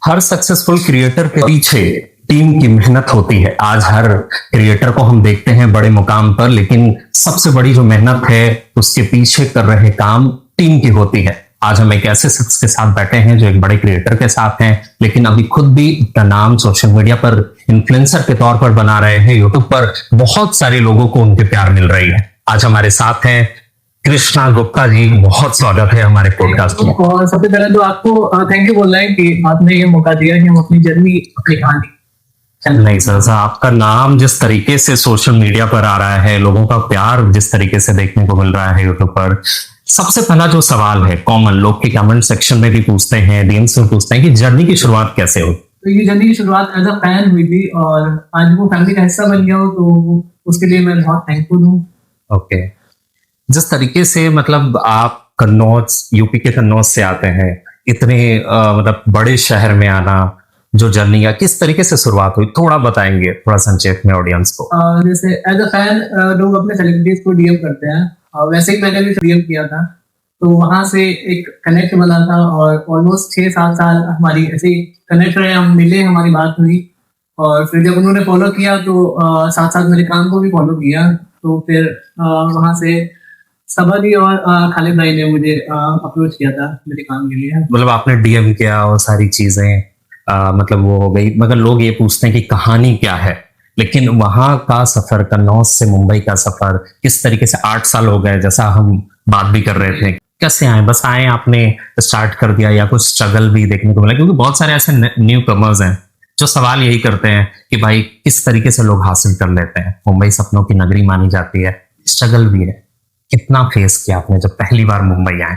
हर successful creator के पीछे team की मेहनत होती है। आज हर क्रिएटर को हम देखते हैं बड़े मुकाम पर, लेकिन सबसे बड़ी जो मेहनत है उसके पीछे कर रहे काम टीम की होती है। आज हम एक ऐसे शख्स के साथ बैठे हैं जो एक बड़े क्रिएटर के साथ हैं, लेकिन अभी खुद भी अपना नाम सोशल मीडिया पर इन्फ्लुएंसर के तौर पर बना रहे हैं। यूट्यूब पर बहुत सारे लोगों को उनके प्यार मिल रही है। आज हमारे साथ हैं कृष्णा गुप्ता जी। बहुत स्वागत है हमारे पॉडकास्ट में। और सबसे पहले तो आपको थैंक यू बोलना है कि आपने ये मौका दिया कि हम अपनी जर्नी अपनी कहानी। नहीं सर, आपका नाम जिस तरीके से सोशल मीडिया पर आ रहा है, लोगों का प्यार जिस तरीके से देखने को मिल रहा है यूट्यूब पर, सबसे पहला जो सवाल है कॉमन लोग के कमेंट सेक्शन में भी पूछते हैं, डीएम्स में पूछते हैं कि जर्नी की शुरुआत कैसे हुई। तो ये जर्नी की शुरुआत एज अ फैन हुई थी और आज वो फैमिली का हिस्सा बन गया हो तो उसके लिए मैं बहुत थैंकफुल हूँ। ओके, जिस तरीके से मतलब आप कन्नौज, यूपी के कन्नौज से आते हैं, इतने मतलब बड़े शहर में आना, जो जर्नी है किस तरीके से शुरुआत हुई, थोड़ा बताएंगे थोड़ा संक्षेप में ऑडियंस को। जैसे एज अ फैन लोग अपने सेलिब्रिटीज को डीएम करते हैं, वैसे ही मैंने भी डीएम किया था, तो वहां से एक कनेक्ट बना था और ऑलमोस्ट 6-7 साल हमारी ऐसे कनेक्ट रहे, हम मिले, हमारी बात हुई और फिर जब उन्होंने फॉलो किया तो साथ साथ मेरे काम को भी फॉलो किया। तो फिर वहां से सबा जी और खालिद भाई ने मुझे अप्रोच किया था मेरे काम के लिए। मतलब आपने डीएम किया और सारी चीजें मतलब वो हो गई, मगर लोग ये पूछते हैं कि कहानी क्या है, लेकिन वहां का सफर, कन्नौज से मुंबई का सफर किस तरीके से 8 साल हो गए, जैसा हम बात भी कर रहे थे, कैसे आए? बस आए, आपने स्टार्ट कर दिया या कुछ स्ट्रगल भी देखने को मिला? क्योंकि बहुत सारे ऐसे न्यू कमर्स हैं जो सवाल यही करते हैं कि भाई किस तरीके से लोग हासिल कर लेते हैं। मुंबई सपनों की नगरी मानी जाती है, स्ट्रगल भी है। कितना फेस किया आपने जब पहली बार मुंबई आए?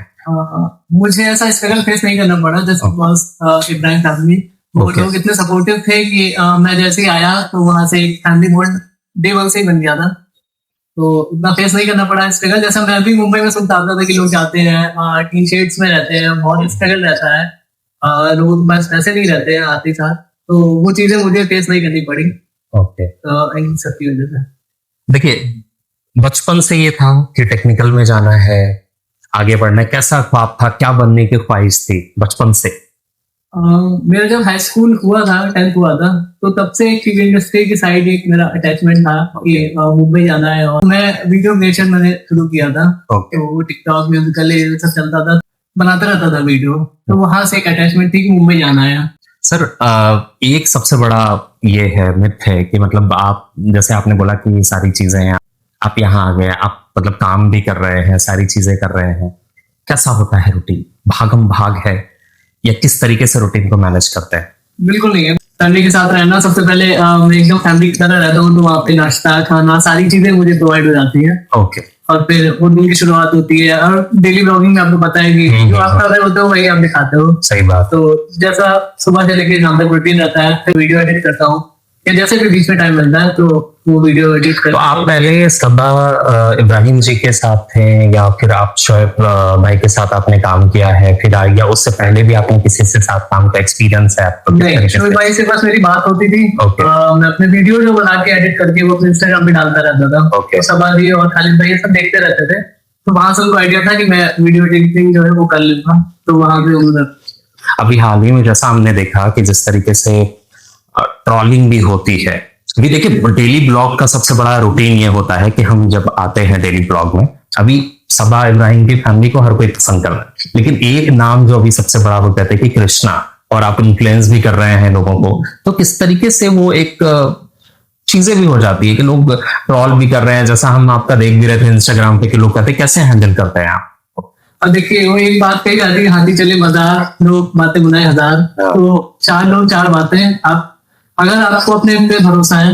मुझे ऐसा स्ट्रगल फेस नहीं करना पड़ा, जस्ट इब्राहिम फैमिली वो लोग इतने सपोर्टिव थे कि मैं जैसे ही आया तो वहां से एक फैमिली बॉन्ड डे 1 से ही बन गया था, तो इतना फेस नहीं करना पड़ा स्ट्रगल। जैसा मैं भी मुंबई में सुनता आता था कि लोग जाते हैं टी शर्ट्स में रहते हैं, बहुत स्ट्रगल रहता है, लोग बस ऐसे नहीं रहते हैं आते साथ, तो वो चीजें मुझे फेस नहीं करनी पड़ी। ओके, इन सब की वजह से देखिए बचपन से ये था कि टेक्निकल में जाना है, आगे बढ़ना है, कैसा ख्वाब था, क्या बनने की ख्वाहिश थी बचपन से? मेरा जब हाई स्कूल हुआ था, 10th हुआ था, तो तब से एक फिल्म इंडस्ट्री की साइड एक मेरा अटैचमेंट था कि मुंबई जाना है, और मैं वीडियो क्रिएशन मैंने शुरू किया था। तो वो टिकटॉक, म्यूजिकल सब चलता था, बनाता रहता था वीडियो, तो वहां से एक अटैचमेंट थी कि मुंबई जाना है। सर एक सबसे बड़ा ये है मिथ है कि मतलब आप, जैसे आपने बोला कि ये सारी चीजें हैं, आप यहाँ आ गए, आप मतलब काम भी कर रहे हैं, सारी चीजें कर रहे हैं, कैसा होता है रूटीन? भागम भाग है या किस तरीके से रूटीन को मैनेज करते हैं? बिल्कुल नहीं है, फैमिली के साथ रहना। सबसे पहले मैं एकदम फैमिली की तरह रहता हूँ, तो वहाँ पे नाश्ता, खाना, सारी चीजें मुझे प्रोवाइड हो जाती है। ओके, और फिर वो दिन की शुरुआत होती है, और डेली ब्लॉगिंग में आपको पता है कि जो आप कर रहे होते हो वही आप दिखाते हो। सही बात। तो जैसा सुबह से लेकर शाम तक रूटीन रहता है, फिर वीडियो एडिट करता हूँ, या जैसे भी बीच में टाइम मिलता है तो वो वीडियो एडिट करता हूँ। तो आप पहले सबा इब्राहिम जी के साथ थे या फिर आप शोएब भाई के साथ आपने काम किया है, फिर या उससे पहले भी आपने किसी से साथ काम का एक्सपीरियंस है आपको? नहीं, शोएब भाई से बस मेरी बात होती थी। मैं अपने वीडियो जो बना के एडिट करके वो अपने इंस्टाग्राम पे डालता रहता था। तो सबा जी और खालिद भाई सब देखते रहते थे, तो वहां से उनको आइडिया था कि मैं वीडियो एडिटिंग जो है वो कर लूंगा, तो वहां पे उन्होंने। अभी हाल ही में जैसा हमने देखा कि जिस तरीके से ट्रॉलिंग भी होती है, अभी देखिए डेली ब्लॉग का सबसे बड़ा रूटीन ये होता है कि हम जब आते हैं डेली ब्लॉग में, अभी सबा इब्राहिम की फैमिली को हर कोई पसंद कर रहा है, लेकिन एक नाम जो अभी सबसे बड़ा वो कहते हैं कि कृष्णा, और आप इन्फ्लुएंस भी कर रहे हैं लोगों को, तो किस तरीके से वो एक चीजें भी हो जाती है कि लोग ट्रॉल भी कर रहे हैं, जैसा हम आपका देख भी रहे थे इंस्टाग्राम पे कि लोग कहते हैं कैसे हैंडल करते हैं आप? और देखिए वो एक बात कही जाती है, हाथी चले बाजार, लोग बातें बुनाए हजार। तो 4 लोग 4 बातें। आप अगर आपको अपने पे भरोसा है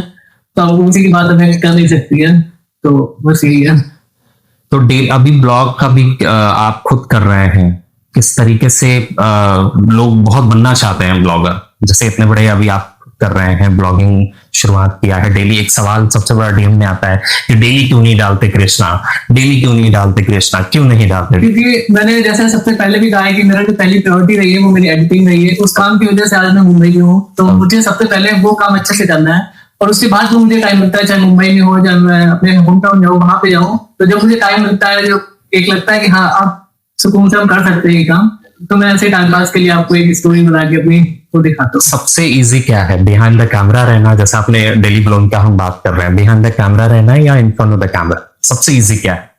तो आप उसी की बात अफेक्ट कर नहीं सकती है, तो बस यही है। तो अभी ब्लॉग का भी आप खुद कर रहे हैं, किस तरीके से लोग बहुत बनना चाहते हैं ब्लॉगर, जैसे इतने बड़े अभी आप कर रहे हैं, ब्लॉगिंग शुरुआत किया है, डेली एक सवाल सबसे बड़ा डीएम में आता है कि डेली क्यों नहीं डालते कृष्णा, डेली क्यों नहीं डालते कृष्णा, क्यों नहीं डालते? क्योंकि मैंने जैसे सबसे पहले भी कहा है कि मेरा जो पहली प्रायोरिटी रही है वो मेरी एडिटिंग रही है, उस काम की वजह से आज मैं मुंबई में हूँ, तो मुझे सबसे पहले वो काम अच्छे से करना है, और उसके बाद जो मुझे टाइम मिलता है, चाहे मुंबई में हो, चाहे मैं अपने होम टाउन जाऊँ, वहां पे जाऊँ, तो जब मुझे टाइम मिलता है, जो एक लगता है कि हाँ आप सुकून से हम कर सकते हैं ये काम, तो मैं ऐसे टाइम पास के लिए आपको एक स्टोरी बना के अपनी को दिखाता हूँ। सबसे इजी क्या है, बिहाइंड द कैमरा रहना, जैसा आपने डेली ब्लॉग का हम बात कर रहे हैं, बिहाइंड द कैमरा रहना या in front of the camera, सबसे इजी क्या है?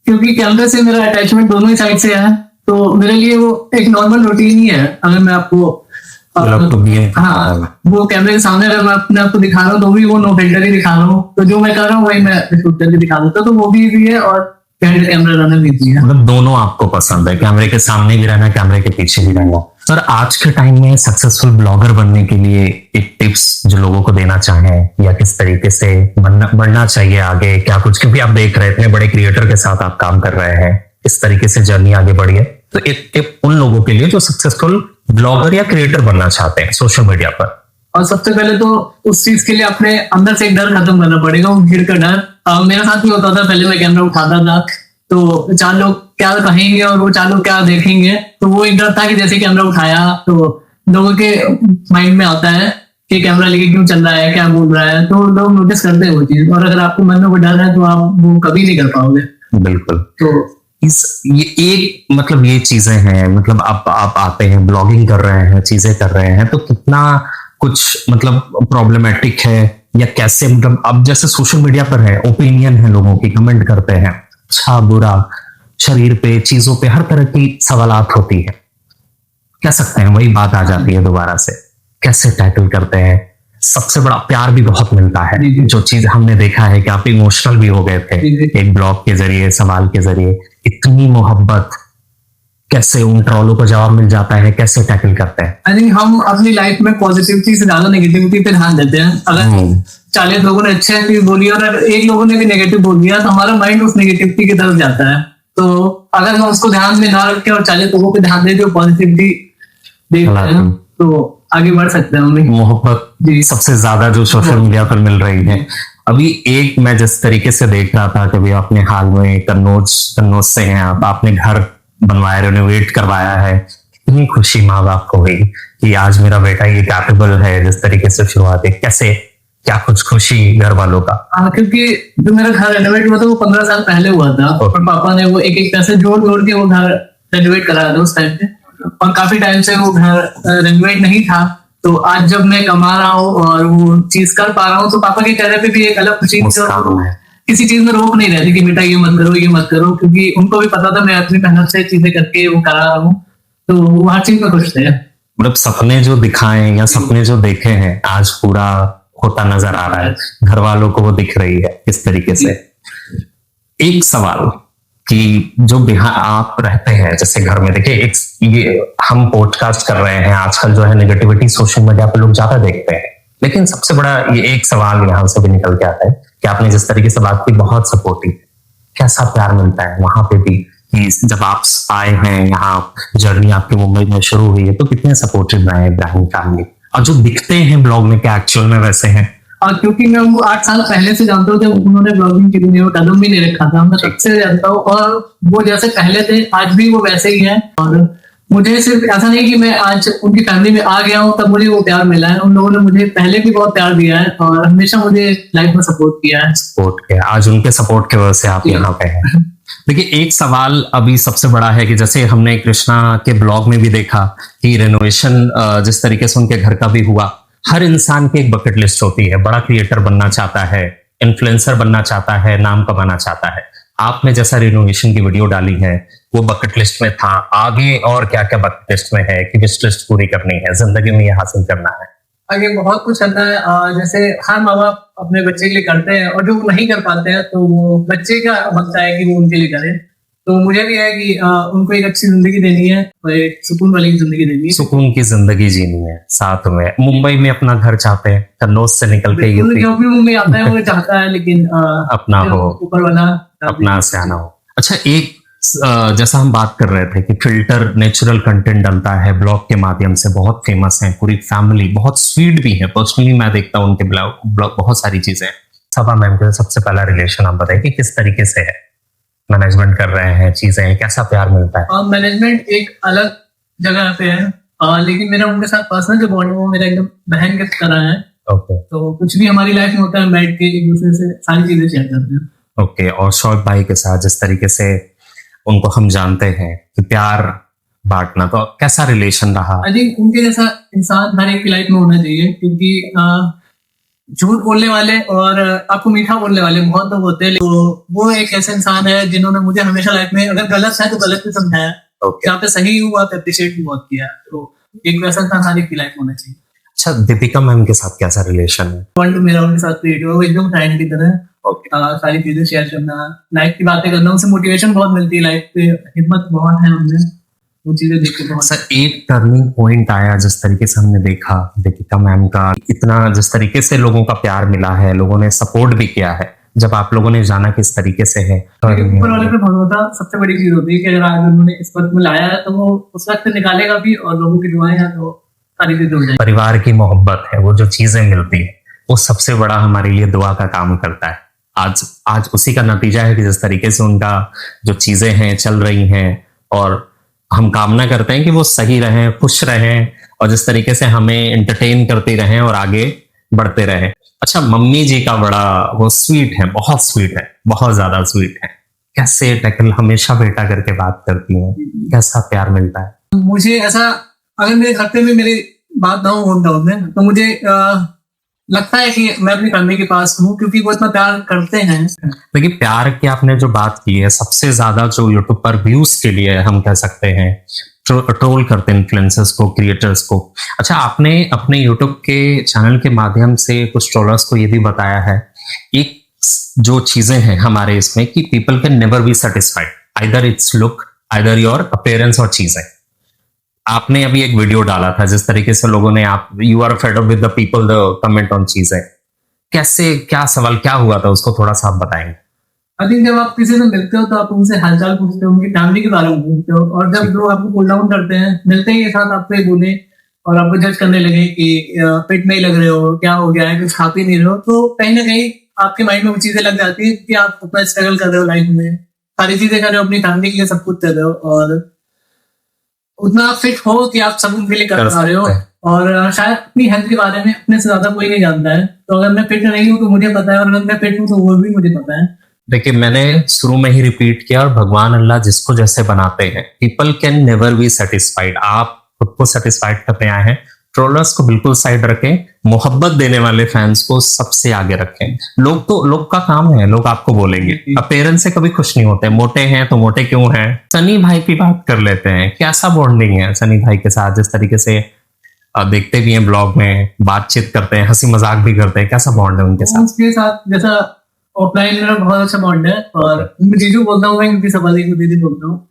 क्योंकि कैमरे से मेरा अटैचमेंट दोनों ही साइड से है, तो मेरे लिए वो एक नॉर्मल रूटीन ही है। अगर मैं आपको मतलब तो ये हाँ, वो कैमरे के सामने अगर मैं अपने आप को दिखा रहा हूँ तो भी वो नो फिल्टर ही दिखा रहा हूँ, तो जो मैं कर रहा हूँ वही मैं शूट करके दिखा देता हूँ, तो वो भी इजी है और बिहाइंड द कैमरा रहना भी इजी है। मतलब दोनों आपको पसंद है, कैमरे के सामने भी रहना, कैमरे के पीछे भी रहना। सर, आज के टाइम में सक्सेसफुल ब्लॉगर बनने के लिए एक टिप्स जो लोगों को देना चाहें, या किस तरीके से बढ़ना चाहिए आगे, क्या कुछ, क्योंकि आप देख रहे हैं इतने बड़े क्रिएटर के साथ आप काम कर रहे हैं, इस तरीके से जर्नी आगे बढ़ी है, तो एक टिप उन लोगों के लिए जो सक्सेसफुल ब्लॉगर या क्रिएटर बनना चाहते हैं सोशल मीडिया पर। और सबसे पहले तो उस चीज के लिए अपने अंदर से एक डर खत्म करना पड़ेगा, वो भीड़ का डर। मेरे साथ भी होता था, पहले मैं कैमरा उठाता था तो 4 लोग क्या कहेंगे और वो 4 लोग क्या देखेंगे, तो वो एक डर था कि जैसे कैमरा उठाया तो लोगों के माइंड में आता है कि कैमरा लेके क्यों चल रहा है, क्या बोल रहा है, तो लोग नोटिस करते हैं वो चीज, और अगर आपको मन में वो डर है तो आप वो कभी नहीं कर पाओगे। बिल्कुल। तो ये एक मतलब ये चीजें हैं, मतलब आप आते हैं, ब्लॉगिंग कर रहे हैं, चीजें कर रहे हैं, तो कितना कुछ मतलब प्रॉब्लमेटिक है या कैसे, मतलब अब जैसे सोशल मीडिया पर है, ओपिनियन है, लोगों की कमेंट करते हैं, अच्छा बुरा, शरीर पे, चीजों पे, हर तरह की सवालात होती है, कह सकते हैं, वही बात आ जाती है दोबारा से, कैसे टैकल करते हैं? सबसे बड़ा प्यार भी बहुत मिलता है, जो चीज हमने देखा है कि आप इमोशनल भी हो गए थे एक ब्लॉग के जरिए, सवाल के जरिए, इतनी मोहब्बत, कैसे उन ट्रॉलों को जवाब मिल जाता है, कैसे टैकल करते हैं? आई थिंक हम अपनी लाइफ में पॉजिटिविटी से ज्यादा नेगेटिविटी पे ध्यान देते हैं। अगर 40 लोगों ने अच्छे चीज बोली और अगर एक लोगों ने भी नेगेटिव बोल दिया तो हमारा माइंड उस नेगेटिविटी की तरफ जाता है, तो अगर हम उसको ध्यान में ना रखें और 40 लोगों पे ध्यान दें जो पॉजिटिविटी देखते हैं तो आगे बढ़ सकते हैं हम। मोहब्बत सबसे ज्यादा जो सोशल मीडिया पर मिल रही है अभी। एक मैं जिस तरीके से देख रहा था कि आपने हाल में कन्नौज से हैं आप, आपने घर बनवाया, रेनोवेट करवाया है, कितनी खुशी माँ बाप को हुई कि आज मेरा बेटा ये कैपेबल है, जिस तरीके से शुरुआत है, कैसे, क्या कुछ खुशी घर वालों का? क्योंकि जो मेरा घर रेनोवेट हुआ था वो 15 साल पहले हुआ था, और पापा ने वो एक पैसे जोड़ जोड़ के वो घर रेनोवेट कराया था उस टाइम पे, और काफी टाइम से वो घर रेनोवेट नहीं था, तो आज जब मैं कमा रहा हूँ और वो चीज कर पा रहा हूँ तो पापा के चेहरे पे भी एक अलग खुशी, किसी चीज में रोक नहीं रहती कि बेटा ये मत करो, ये मत करो, क्योंकि उनको भी पता था मैं अपनी मेहनत से चीजें करके वो करा रहा हूँ, तो वो हर चीज में खुश थे। मतलब सपने जो दिखाए या सपने जो देखे हैं आज पूरा होता नजर आ रहा है, घर वालों को वो दिख रही है किस तरीके से। एक सवाल कि जो आप रहते हैं जैसे घर में, देखिए एक ये हम पॉडकास्ट कर रहे हैं, आजकल जो है नेगेटिविटी सोशल मीडिया पर लोग ज्यादा देखते हैं, लेकिन सबसे बड़ा ये एक सवाल यहाँ से भी निकल के आता है कि आपने जिस तरीके से बात की, बहुत सपोर्टिव, कैसा प्यार मिलता है वहां पे भी, कि जब आप आए हैं यहाँ, जर्नी आपकी मुंबई में शुरू हुई है, तो कितने सपोर्टिव रहे इब्राहिम फैमिली, और जो दिखते हैं ब्लॉग में क्या एक्चुअल में वैसे हैं? क्योंकि मैं उनको 8 साल पहले से जानता हूँ, जब उन्होंने ब्लॉगिंग के लिए कदम भी नहीं रखा था, मैं तब से जानता हूँ, और वो जैसे पहले थे आज भी वो वैसे ही है, और मुझे सिर्फ ऐसा नहीं कि मैं आज उनकी फैमिली में आ गया हूँ तब मुझे वो प्यार मिला है, उन लोगों ने मुझे पहले भी बहुत प्यार दिया है और हमेशा मुझे लाइफ में सपोर्ट किया है। आज उनके सपोर्ट की वजह से आप यहाँ पे हैं। देखिए एक सवाल अभी सबसे बड़ा है कि जैसे हमने कृष्णा के ब्लॉग में भी देखा कि रेनोवेशन जिस तरीके से उनके घर का भी हुआ, हर इंसान की एक बकेट लिस्ट होती है, बड़ा क्रिएटर बनना चाहता है, इन्फ्लुएंसर बनना चाहता है, नाम कमाना चाहता है। आपने जैसा रिनोवेशन की वीडियो डाली है वो बकेट लिस्ट में था, आगे और क्या क्या बकेट लिस्ट में है कि विश लिस्ट पूरी करनी है, जिंदगी में ये हासिल करना है? आगे बहुत कुछ करना है, जैसे हर माँ बाप अपने बच्चे के लिए करते हैं, और जो नहीं कर पाते हैं तो वो बच्चे का बनता है कि वो उनके लिए करे, तो मुझे भी है कि उनको एक अच्छी जिंदगी देनी है और एक सुकून वाली जिंदगी देनी है, सुकून की जिंदगी जीनी है। साथ में मुंबई में अपना घर चाहते हैं, कन्नौज से निकल के जो भी मुंबई आता है वो चाहता है, लेकिन अपना हो, ऊपर वाला अपना से आना हो। अच्छा, एक जैसा हम बात कर रहे थे कि फिल्टर नेचुरल कंटेंट डलता है ब्लॉग के माध्यम से, बहुत फेमस है, पूरी फैमिली बहुत स्वीट भी है, पर्सनली मैं देखता हूँ उनके ब्लॉग बहुत सारी चीजें। सभा मैम के सबसे पहला रिलेशन आप बताइए कि किस तरीके से है, मैनेजमेंट कर रहे हैं, चीजें कैसा प्यार मिलता है? मैनेजमेंट एक अलग जगह पे है, लेकिन मेरा उनके साथ पर्सनल जो बॉन्ड है वो मेरा एकदम बहन की तरह है। ओके। तो कुछ भी हमारी लाइफ में होता है बैठ के एक दूसरे से सारी चीजें शेयर करते हैं। ओके। और शौक भाई के साथ जिस तरीके से उनको हम जानते हैं कि प्यार बांटना, तो कैसा रिलेशन रहा? आई थिंक उनके जैसा इंसान हर एक की लाइफ में होना चाहिए, क्योंकि झूठ बोलने वाले और आपको मीठा बोलने वाले बहुत लोग होते हैं, तो वो एक ऐसे इंसान है जिन्होंने मुझे हमेशा लाइफ में अगर गलत है तो गलत भी समझाया, जहाँ पे सही हुआ तो अप्रिशिएट भी बहुत किया। तो एक वैसा इंसान हर एक की लाइफ में होना चाहिए। अच्छा, दीपिका मैम के साथ कैसा रिलेशन है? पॉइंट मेरा उनके साथ क्रिएट हुआ, वो एकदम फ्रेंड की तरह सारी चीजें शेयर करना, लाइफ की बातें करना, उनसे मोटिवेशन बहुत मिलती है, लाइफ पे हिम्मत बहुत है उनमें, वो चीजें देख के बहुत। सर, एक टर्निंग पॉइंट आया जिस तरीके से हमने देखा दीपिका मैम का, इतना जिस तरीके से लोगों का प्यार मिला है, लोगों ने सपोर्ट भी किया है, जब आप लोगों ने जाना किस तरीके से है। ऊपर वाले पे भरोसा सबसे बड़ी चीज होती है कि अगर आज उन्होंने इस वक्त में लाया है तो वो उस वक्त निकालेगा भी, और लोगों की दुआएं हैं तो सारी चीजें हो जाएगी। परिवार की मोहब्बत है, वो जो चीजें मिलती है वो सबसे बड़ा हमारे लिए दुआ का काम करता है। आज उसी का नतीजा है कि जिस तरीके से उनका जो चीजें हैं चल रही हैं, और हम कामना करते हैं कि वो सही रहें, खुश रहें, और जिस तरीके से हमें एंटरटेन करते रहें और आगे बढ़ते रहें। अच्छा, मम्मी जी का बड़ा वो स्वीट है, बहुत स्वीट है, बहुत ज्यादा स्वीट है। कैसे टैकल, हमेशा बेटा करके बात करती हैं, कैसा प्यार मिलता है? मुझे ऐसा, अगर मेरे हफ्ते में मेरी बात ना हो होम टाउन में, तो मुझे लगता है कि मैं अपनी फैमिली के पास हूँ, क्योंकि वो इतना प्यार करते हैं। देखिए, प्यार की आपने जो बात की है, सबसे ज्यादा जो यूट्यूब पर व्यूज के लिए हम कह सकते हैं ट्रोल करते हैं इन्फ्लुएंसर्स को, क्रिएटर्स को। अच्छा, आपने अपने यूट्यूब के चैनल के माध्यम से कुछ ट्रोलर्स को ये भी बताया है, एक जो चीजें हैं हमारे इसमें कि people can never be satisfied, either it's look, either your appearance और चीजें। आपने अभी एक वीडियो डाला था जिस तरीके से लोगों ने, आप you are fed up with the people the comment on चीजें, कैसे, क्या सवाल क्या हुआ था, उसको थोड़ा सा आप बताएंगे? आई थिंक जब आप किसी से मिलते हो तो आप उनसे हालचाल पूछते हो, उनकी फैमिली के बारे में पूछते हो, और जब लोग आपको पुल डाउन करते हैं, मिलते ही के साथ आपको ये बोले और आपको जज करने लगे कि फिट नहीं लग रहे हो, क्या हो गया है, कुछ खा पी नहीं रहे हो, तो कहीं ना कहीं आपके माइंड में वो चीजें लग जाती है कि आप उतना स्ट्रगल कर रहे हो लाइफ में, सारी चीजें कर रहे हो, अपनी फैमिली के लिए सब कुछ कर रहे हो, और उतना फिट हो कि आप सब उनके लिए कर पा रहे हो। और शायद अपनी हेल्थ के बारे में अपने से ज्यादा कोई नहीं जानता है, तो अगर मैं फिट नहीं हूँ तो मुझे पता है, और अगर मैं फिट हूँ तो वो भी मुझे पता है। देखिए, मैंने शुरू में ही रिपीट किया, और भगवान अल्लाह जिसको जैसे बनाते हैं, people can never be satisfied. आप खुद को सेटिस्फाइड करने आए हैं, ट्रोलर्स को बिल्कुल साइड रखें, मोहब्बत देने वाले फैंस को सबसे आगे रखें। लोग का काम है, लोग आपको बोलेंगे, अपीयरेंस से कभी खुश नहीं होते। मोटे हैं तो मोटे क्यों हैं? सनी भाई की बात कर लेते हैं, कैसा बॉन्डिंग है सनी भाई के साथ? जिस तरीके से देखते भी हैं ब्लॉग में, बातचीत करते हैं, हंसी मजाक भी करते हैं, कैसा बॉन्ड है उनके साथ? उसके साथ जैसा ऑफलाइन मेरा बहुत अच्छा बॉन्ड है, और जीजू बोलता हूँ मैं, क्योंकि सवाली को दीदी बोलता हूँ,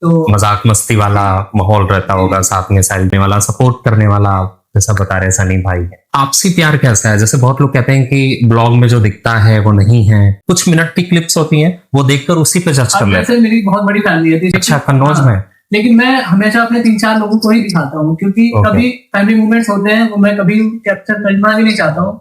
तो मजाक मस्ती वाला माहौल रहता होगा, साथ में साइड वाला, सपोर्ट करने वाला, जैसा बता रहे सनी भाई है। आपसी प्यार कैसा है? जैसे बहुत लोग कहते हैं कि ब्लॉग में जो दिखता है वो नहीं है, कुछ मिनट की क्लिप्स होती हैं, वो देखकर उसी पे जज कर लेते हैं। मेरी बहुत बड़ी फैमिली है। अच्छा, कन्नौज में? लेकिन मैं हमेशा अपने 3-4 लोगों को ही दिखाता हूँ, क्योंकि कभी फैमिली मूवमेंट्स होते हैं वो मैं कभी कैप्चर करना भी नहीं चाहता हूँ,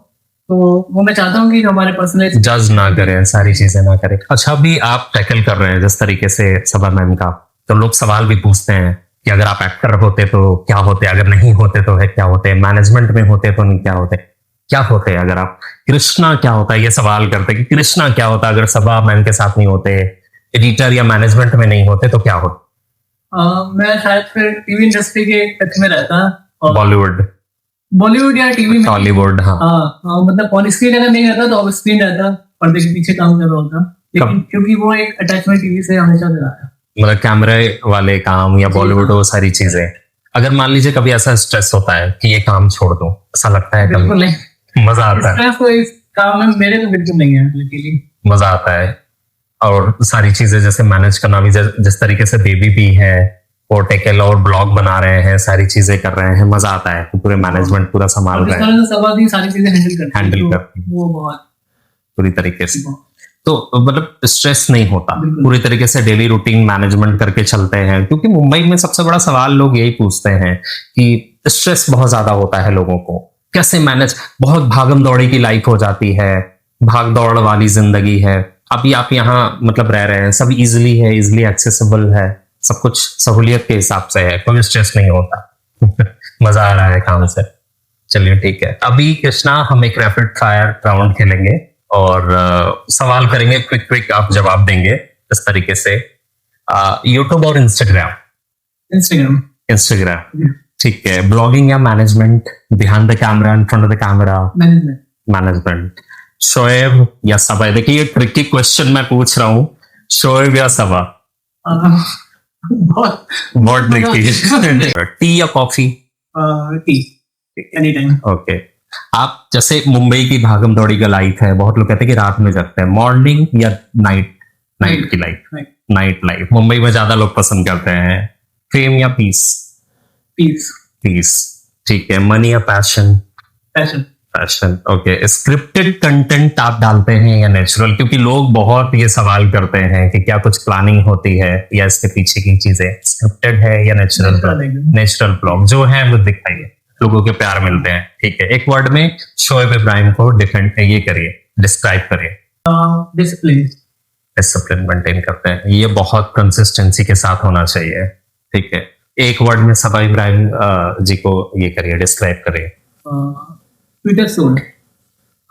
तो वो मैं चाहता हूँ कि हमारे पर्सनल जज ना करें, सारी चीजें ना करें। अच्छा, अभी आप टैकल कर रहे हैं जिस तरीके से सबा मैम का, तो लोग सवाल भी पूछते हैं कि अगर आप एक्टर होते तो क्या होते, अगर नहीं होते तो है क्या होते, मैनेजमेंट में होते तो नहीं क्या होते, क्या होते अगर आप, कृष्णा क्या होता है, ये सवाल करते कि कृष्णा क्या होता अगर सबा मैम के साथ नहीं होते, एडिटर या मैनेजमेंट में नहीं होते तो क्या होता? मैं शायद फिर टीवी इंडस्ट्री के टच में रहता, बॉलीवुड या टीवी में, हॉलीवुड। हाँ, मतलब ऑन स्क्रीन अगर नहीं रहता तो ऑफ स्क्रीन रहता, पर्दे के पीछे काम कर रहा होता, लेकिन क्योंकि वो एक अटैचमेंट टीवी से हमेशा से रहा है, मतलब कैमरे वाले काम या बॉलीवुड, वो सारी चीजें। अगर मान लीजिए कभी ऐसा स्ट्रेस होता है कि ये काम छोड़ दूं, ऐसा लगता है? बिल्कुल नहीं, मजा आता है? स्ट्रेस तो इस काम में मेरे तो बिल्कुल नहीं है, मजा आता है। और सारी चीजें जैसे मैनेज करना भी, जिस तरीके से बेबी भी है, और टेकल और ब्लॉग बना रहे हैं, सारी चीजें कर रहे हैं, मजा आता है, पूरे मैनेजमेंट पूरा संभाल रहे हैं, सारी चीजें हैंडल करते हैं, वो बहुत पूरी तरीके से। तो मतलब स्ट्रेस नहीं होता, पूरी तरीके से डेली रूटीन मैनेजमेंट करके चलते हैं। क्योंकि मुंबई में सबसे बड़ा सवाल लोग यही पूछते हैं कि स्ट्रेस बहुत ज्यादा होता है लोगों को, कैसे मैनेज, बहुत भागम दौड़ी की लाइफ हो जाती है, भाग दौड़ वाली जिंदगी है। अभी आप यहाँ मतलब रह रहे हैं, सब इजिली है, इजिली एक्सेसिबल है, सब कुछ सहूलियत के हिसाब से है, कोई स्ट्रेस नहीं होता। मजा आ रहा है काम से। चलिए ठीक है, अभी कृष्णा हम एक रैपिड फायर राउंड खेलेंगे और सवाल करेंगे, क्विक आप जवाब देंगे इस तरीके से। यूट्यूब और इंस्टाग्राम, इंस्टाग्राम। इंस्टाग्राम, ठीक है। ब्लॉगिंग या management? Behind the camera, in front of the camera? Management. Management. Shoaib या सबा? देखिए ये ट्रिकी क्वेश्चन मैं पूछ रहा हूँ, शोएब या सबा? बहुत बहुत ट्रिकी। टी या coffee? T, any time. Okay. आप जैसे मुंबई की भागम दौड़ी का लाइफ है, बहुत लोग कहते हैं कि रात में जगते हैं, मॉर्निंग या नाइट? नाइट की लाइफ। नाइट लाइफ मुंबई में ज्यादा लोग पसंद करते हैं। फेम या पीस? पीस। पीस, ठीक है। मनी या passion? Passion. Passion, okay. Scripted content आप डालते हैं या नेचुरल? क्योंकि लोग बहुत ये सवाल करते हैं कि क्या कुछ प्लानिंग होती है या इसके पीछे की चीजें, स्क्रिप्टेड है या नेचुरल? नेचुरल ब्लॉग जो है वो दिखाइए, लोगों के प्यार मिलते हैं, ठीक है। एक वर्ड में शोएब इब्राहिम को डिफेंड ये करिए, डिस्क्राइब करिए। डिसिप्लिन। डिसिप्लिन मेंटेन करते हैं, ये बहुत कंसिस्टेंसी के साथ होना चाहिए, ठीक है। एक वर्ड में सबा इब्राहिम जी को ये करिए, डिस्क्राइब करिए। Twitter soul.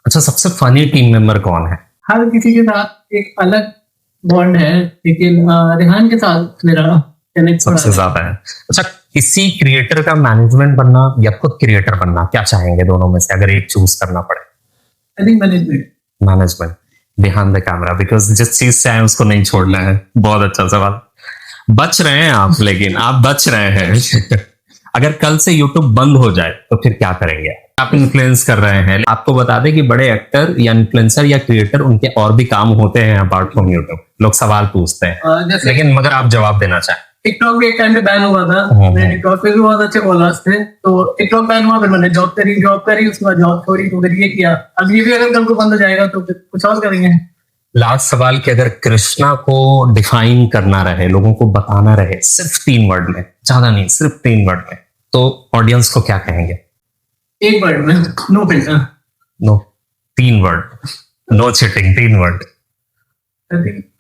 अच्छा, सबसे फनी टीम मेंबर कौन है? हर किसी के साथ एक अलग बॉन्ड है, लेकिन रेहान के साथ मेरा कनेक्ट सबसे ज्यादा है। अच्छा, किसी क्रिएटर का मैनेजमेंट बनना या खुद क्रिएटर बनना, क्या चाहेंगे दोनों में से अगर एक चूज करना पड़े? I think management. Management, behind the camera, because जिस चीज से आए उसको नहीं छोड़ना है। बहुत अच्छा सवाल। बच रहे हैं आप, लेकिन आप बच रहे हैं। अगर कल से यूट्यूब बंद हो जाए तो फिर क्या करेंगे? आप इन्फ्लुएंस कर रहे हैं, आपको बता दें कि बड़े एक्टर या इन्फ्लुएंसर या क्रिएटर उनके और भी काम होते हैं अपार्ट फ्रॉम यूट्यूब। लोग सवाल पूछते हैं, लेकिन मगर आप जवाब देना चाहें। टिकटॉक भी एक टाइम पे बैन हुआ था, मेरे टिकटॉक पे भी बहुत अच्छे फॉलोअर्स थे, तो टिकटॉक बैन हुआ, फिर मैंने जॉब करी, उसके बाद जॉब छोड़ी, तो फिर ये किया। अब ये भी अगर कल को बंद हो जाएगा तो फिर कुछ और करेंगे। लास्ट सवाल कि अगर कृष्णा को डिफाइन करना रहे, लोगों को बताना रहे सिर्फ 3 वर्ड में, ज्यादा नहीं, सिर्फ 3 वर्ड में, तो ऑडियंस को क्या कहेंगे? एक वर्ड में, no filter. No, 3 word, no cheating, 3 word.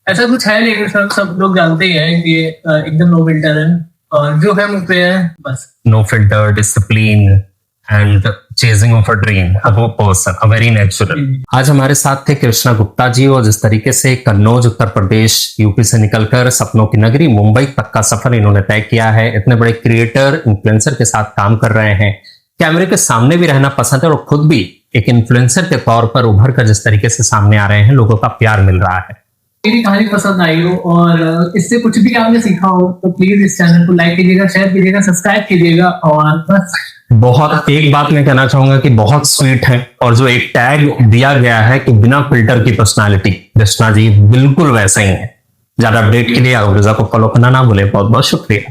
ऐसा कुछ है नहीं, सब लोग जानते ही हैं कि एकदम नो फिल्टर है, और जो है मुझ पे है बस। No filter, discipline and chasing of a dream, वो पर्सन, अ वेरी नेचुरल। आज हमारे साथ थे कृष्णा गुप्ता जी, और जिस तरीके से कन्नौज उत्तर प्रदेश यूपी से निकलकर सपनों की नगरी मुंबई तक का सफर इन्होंने तय किया है। इतने बड़े क्रिएटर, इन्फ्लुएंसर के साथ काम कर रहे हैं, कैमरे के सामने भी रहना पसंद है, और खुद भी एक इन्फ्लुएंसर के तौर पर उभर कर जिस तरीके से सामने आ रहे हैं, लोगों का प्यार मिल रहा है। मेरी कहानी पसंद आई हो और इससे कुछ भी आपने सीखा हो तो प्लीज इस चैनल को लाइक कीजिएगा, शेयर कीजिएगा, सब्सक्राइब कीजिएगा, और बस। बहुत एक बात मैं कहना चाहूंगा कि बहुत स्वीट है, और जो एक टैग दिया गया है कि बिना फिल्टर की पर्सनालिटी, कृष्णा जी बिल्कुल वैसे ही है। ज्यादा अपडेट के लिए आप को फॉलो करना ना भूले। बहुत बहुत शुक्रिया।